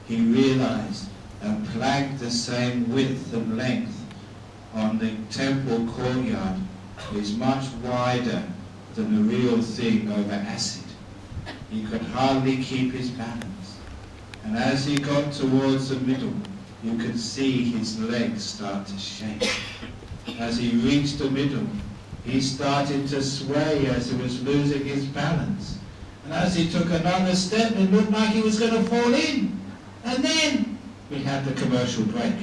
he realized a plank the same width and length on the temple courtyard is much wider than the real thing over acid. He could hardly keep his balance. And as he got towards the middle, you could see his legs start to shake. As he reached the middle, he started to sway as he was losing his balance. And as he took another step, it looked like he was going to fall in. And then we had the commercial break.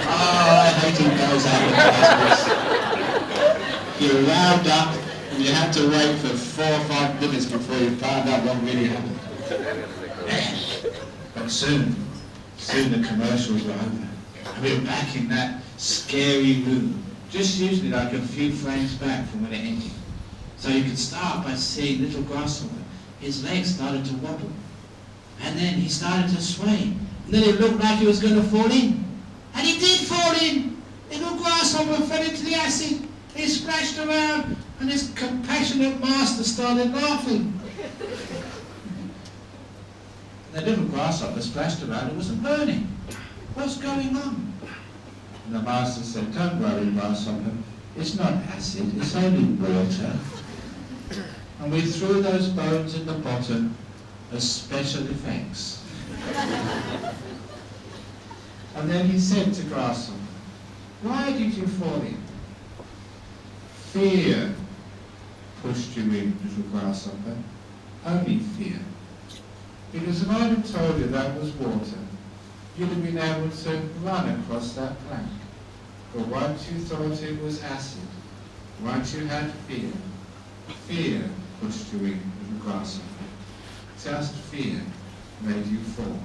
I hated those advertisements. You wound up and you had to wait for 4 or 5 minutes before you found out what really happened. But soon the commercials were over. And we were back in that scary room, just usually like a few frames back from when it ended. So you could start by seeing little grasshopper. His legs started to wobble. And then he started to sway. And then it looked like he was going to fall in. And he did fall in. Little grasshopper fell into the acid. He splashed around. And his compassionate master started laughing. The little grasshopper splashed around. It wasn't burning. What's going on? And the master said, don't worry, grasshopper. It's not acid. It's only water. And we threw those bones in the bottom as special effects. And then he said to Grasshopper, why did you fall in? Fear pushed you in, little Grasshopper. Only fear. Because if I'd have told you that was water, you'd have been able to run across that plank. But once you thought it was acid, once you had fear, fear pushed you in, little Grasshopper. Just fear made you fall.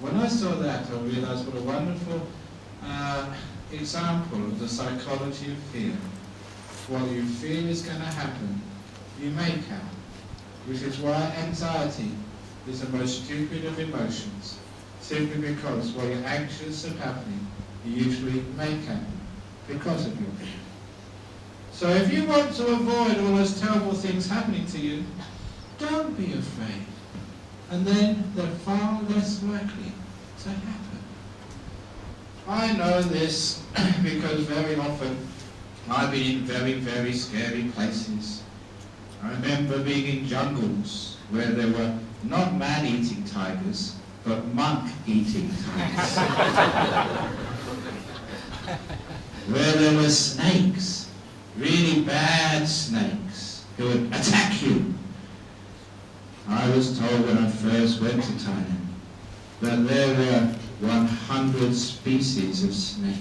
When I saw that, I realized what a wonderful example of the psychology of fear. What you feel is going to happen, you make out. Which is why anxiety is the most stupid of emotions. Simply because what you're anxious of happening, you usually make happen because of your fear. So if you want to avoid all those terrible things happening to you, don't be afraid. And then they're far less likely to happen. I know this because very often I've been in very, very scary places. I remember being in jungles where there were not man-eating tigers, but monk-eating tigers. Where there were snakes, really bad snakes, who would attack you. I was told when I first went to Thailand that there were 100 species of snake.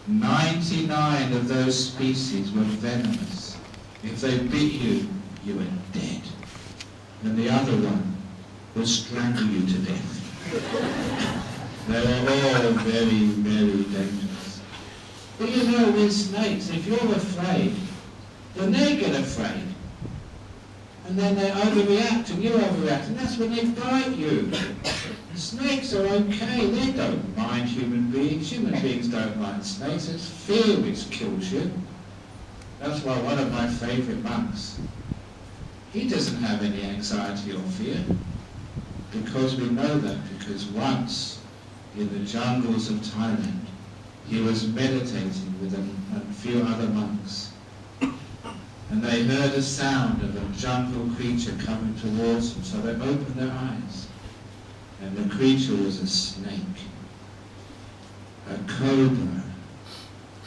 99 of those species were venomous. If they bit you, you were dead. And the other one would strangle you to death. They were all very, very dangerous. But you know, with snakes, if you're afraid, then they get afraid. And then they overreact and you overreact, and that's when they bite you. Snakes are okay, they don't mind human beings. Human beings don't mind snakes. It's fear which kills you. That's why one of my favourite monks, he doesn't have any anxiety or fear. Because we know that, because once in the jungles of Thailand, he was meditating with a few other monks. And they heard a sound of a jungle creature coming towards them, so they opened their eyes. And the creature was a snake, a cobra,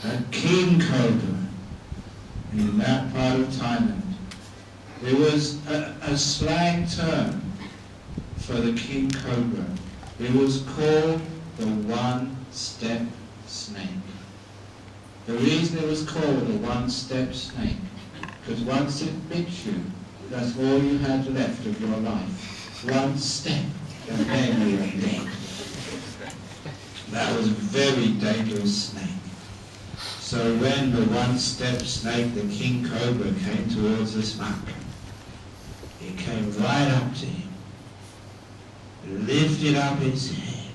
a king cobra. And in that part of Thailand, there was a slang term for the king cobra. It was called the one-step snake. The reason it was called a one-step snake, because once it bit you, that's all you had left of your life. One step, and then you were dead. That was a very dangerous snake. So when the one-step snake, the king cobra, came towards this monk, it came right up to him, lifted up its head,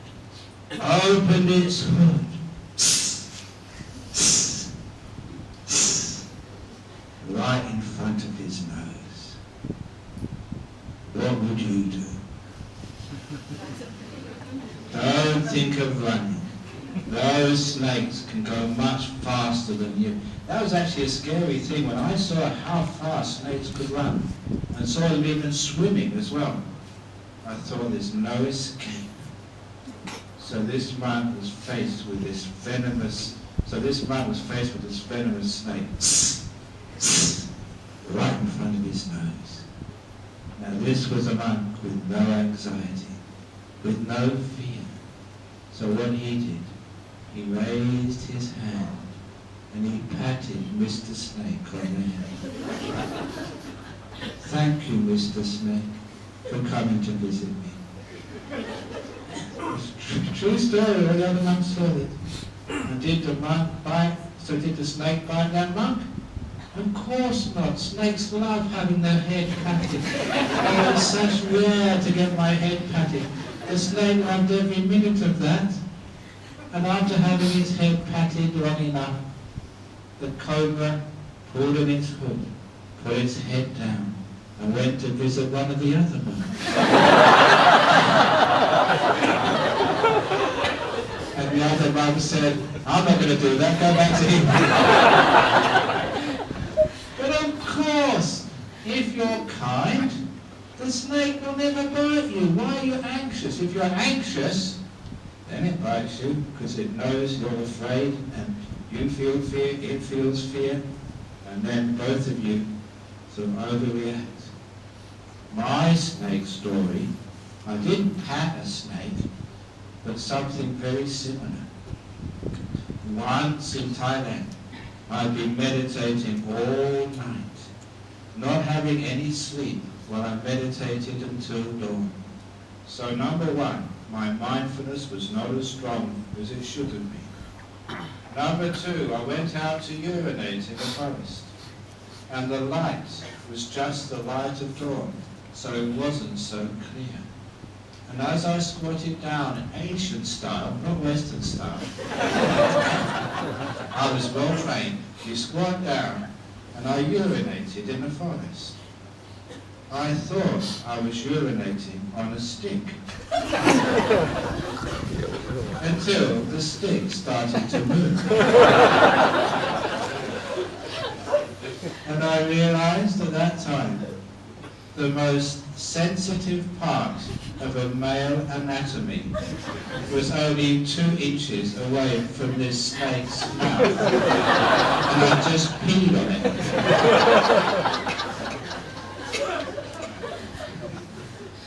opened its hood, right in front of his nose. what would you do? Don't think of running. Those snakes can go much faster than you. That was actually a scary thing when I saw how fast snakes could run and saw them even swimming as well. I thought there's no escape. So this monk was faced with this venomous snake right in front of his nose. Now this was a monk with no anxiety, with no fear. So what he did, he raised his hand and he patted Mr. Snake on the head. Thank you, Mr. Snake, for coming to visit me. True story, all the other monks saw it. And did the monk bite, so did the snake bite that monk? Of course not. Snakes love having their head patted. Oh, it's such rare to get my head patted. The snake loved every minute of that. And after having his head patted long enough, the cobra pulled in its hood, put its head down, and went to visit one of the other monks. And the other monk said, I'm not going to do that, go back to him. But of course, if you're kind, the snake will never bite you. Why are you anxious? If you're anxious, then it bites you because it knows you're afraid and you feel fear, it feels fear, and then both of you sort of overreact. My snake story, I didn't pat a snake, but something very similar. Once in Thailand, I'd been meditating all night, not having any sleep while I meditated until dawn. So number one, my mindfulness was not as strong as it should have been. Number two, I went out to urinate in the forest, and the light was just the light of dawn, so it wasn't so clear. And as I squatted down in Asian style, not Western style, I was well trained. You squat down, and I urinated in the forest. I thought I was urinating on a stick. Until the stick started to move. And I realized at that time the most sensitive part of a male anatomy was only 2 inches away from this snake's mouth. And I just peed on it.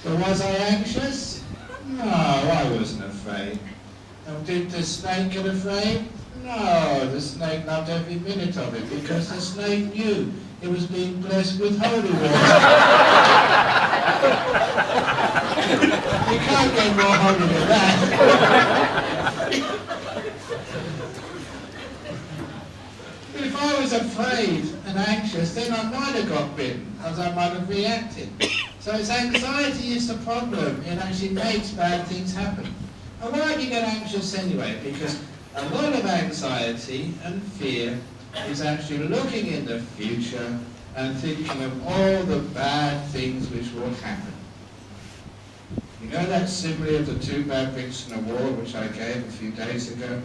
But was I anxious? No, I wasn't afraid. And did the snake get afraid? No, the snake loved every minute of it because the snake knew it was being blessed with holy water. You can't get more holy than that. But if I was afraid and anxious, then I might have got bitten, as I might have reacted. So it's anxiety is the problem. It actually makes bad things happen. And why do you get anxious anyway? Because a lot of anxiety and fear is actually looking in the future and thinking of all the bad things which will happen. You know that simile of the 2 bad bricks in a wall which I gave a few days ago?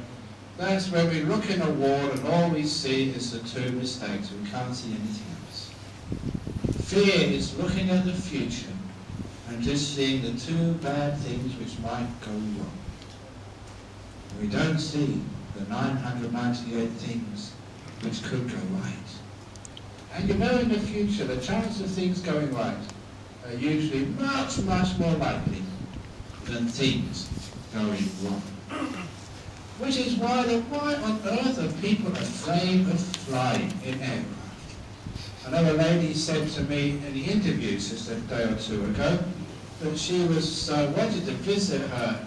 That's where we look in a wall and all we see is the 2 mistakes. We can't see anything else. Fear is looking at the future and just seeing the 2 bad things which might go wrong. We don't see the 998 things which could go right. And you know in the future the chance of things going right are usually much, much more likely than things going wrong. Which is why on earth are people afraid of flying in aircraft? Another lady said to me in the interviews just a day or 2 ago that she was wanted to visit her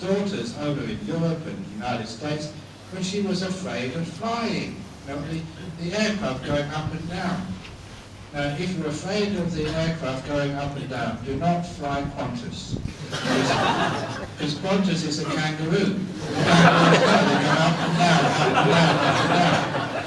daughters over in Europe and the United States, but she was afraid of flying. You know, the aircraft going up and down. Now, if you're afraid of the aircraft going up and down, do not fly Qantas. Because Qantas is a kangaroo. The kangaroos go, they go up and down, up and down, up and down.